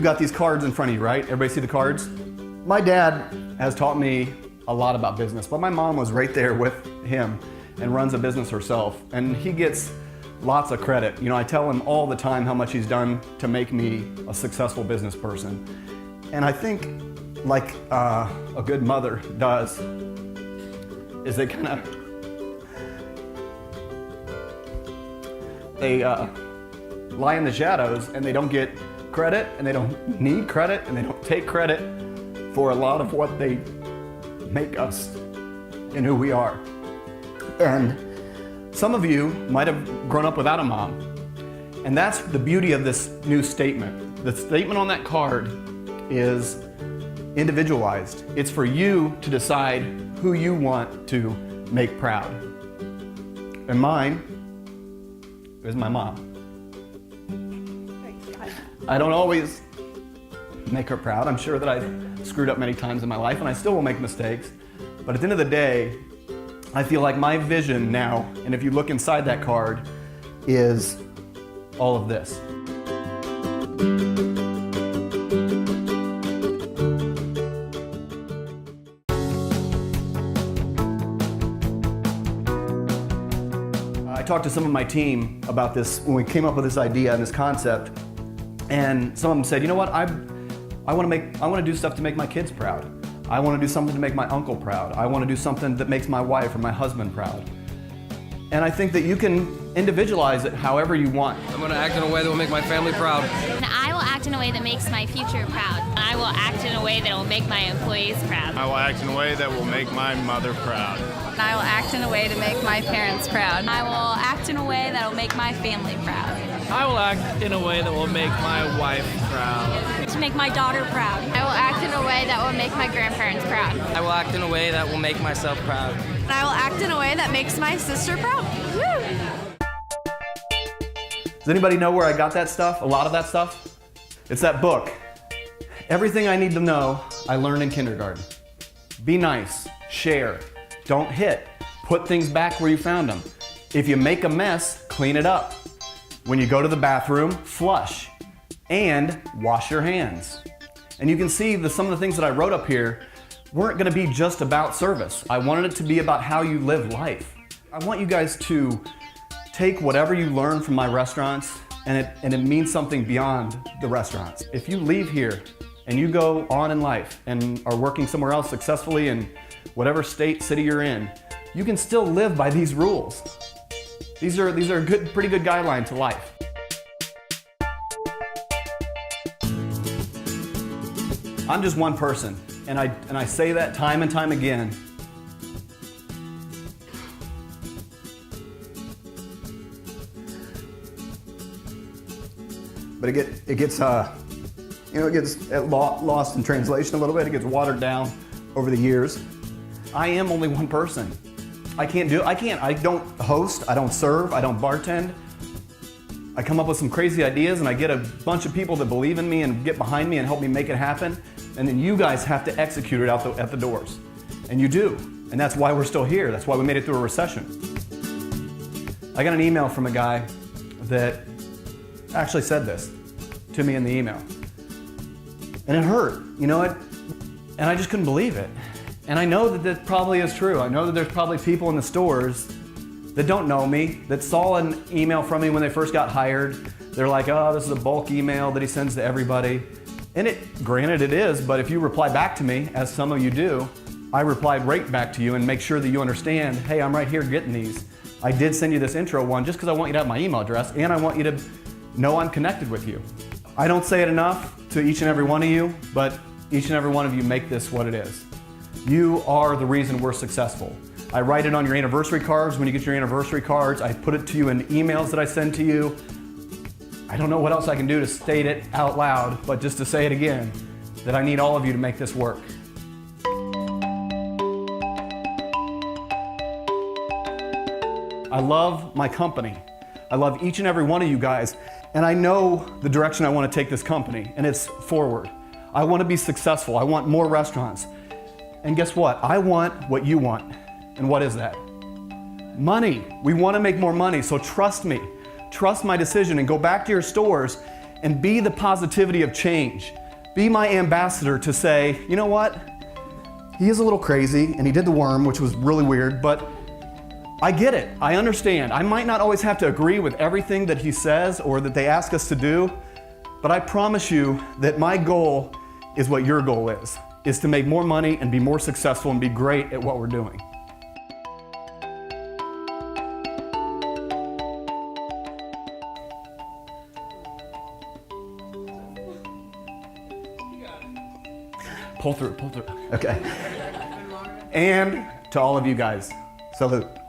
got these cards in front of you, right? Everybody see the cards? My dad has taught me a lot about business, but my mom was right there with him and runs a business herself, and he gets lots of credit. You know, I tell him all the time how much he's done to make me a successful business person. And I think, like a good mother does, is they kind of, lie in the shadows and they don't get credit, and they don't need credit, and they don't take credit for a lot of what they make us and who we are. And some of you might have grown up without a mom, and that's the beauty of this new statement. The statement on that card is individualized. It's for you to decide who you want to make proud. And mine is my mom. I don't always make her proud. I'm sure that I've screwed up many times in my life, and I still will make mistakes. But at the end of the day, I feel like my vision now, and if you look inside that card, is all of this. I talked to some of my team about this when we came up with this idea and this concept, and some of them said, you know what, I want to do stuff to make my kids proud. I want to do something to make my uncle proud. I want to do something that makes my wife or my husband proud. And I think that you can individualize it however you want. I'm going to act in a way that will make my family proud. And I will act in a way that makes my future proud. I will act in a way that will make my employees proud. I will act in a way that will make my mother proud. And I will act in a way to make my parents proud. I will act in a way that will make my family proud. I will act in a way that will make my wife proud. To make my daughter proud. I will act in a way that will make my grandparents proud. I will act in a way that will make myself proud. And I will act in a way that makes my sister proud. Woo! Does anybody know where I got that stuff? A lot of that stuff? It's that book. Everything I need to know, I learned in kindergarten. Be nice, share, don't hit, put things back where you found them. If you make a mess, clean it up. When you go to the bathroom, flush, and wash your hands. And you can see some of the things that I wrote up here weren't going to be just about service. I wanted it to be about how you live life. I want you guys to take whatever you learn from my restaurants, and it means something beyond the restaurants. If you leave here and you go on in life and are working somewhere else successfully in whatever state, city you're in, you can still live by these rules. These are a pretty good guideline to life. I'm just one person, and I say that time and time again. But it gets lost in translation a little bit. It gets watered down over the years. I am only one person. I don't host, I don't serve, I don't bartend. I come up with some crazy ideas and I get a bunch of people that believe in me and get behind me and help me make it happen. And then you guys have to execute it out at the doors. And you do. And that's why we're still here. That's why we made it through a recession. I got an email from a guy that actually said this to me in the email. And it hurt, you know it? And I just couldn't believe it. And I know that probably is true. I know that there's probably people in the stores that don't know me, that saw an email from me when they first got hired. They're like, oh, this is a bulk email that he sends to everybody. And granted it is, but if you reply back to me, as some of you do, I replied right back to you and make sure that you understand, hey, I'm right here getting these. I did send you this intro one just because I want you to have my email address and I want you to know I'm connected with you. I don't say it enough to each and every one of you, but each and every one of you make this what it is. You are the reason we're successful. I write it on your anniversary cards. When you get your anniversary cards, I put it to you in emails that I send to you. I don't know what else I can do to state it out loud, but just to say it again, that I need all of you to make this work. I love my company. I love each and every one of you guys, and I know the direction I want to take this company, and it's forward. I want to be successful. I want more restaurants. And guess what? I want what you want. And what is that? Money. We want to make more money, so trust me. Trust my decision and go back to your stores and be the positivity of change. Be my ambassador to say, you know what? He is a little crazy and he did the worm, which was really weird, but I get it. I understand. I might not always have to agree with everything that he says or that they ask us to do, but I promise you that my goal is what your goal is to make more money and be more successful and be great at what we're doing. Pull through. Okay. And to all of you guys, salute.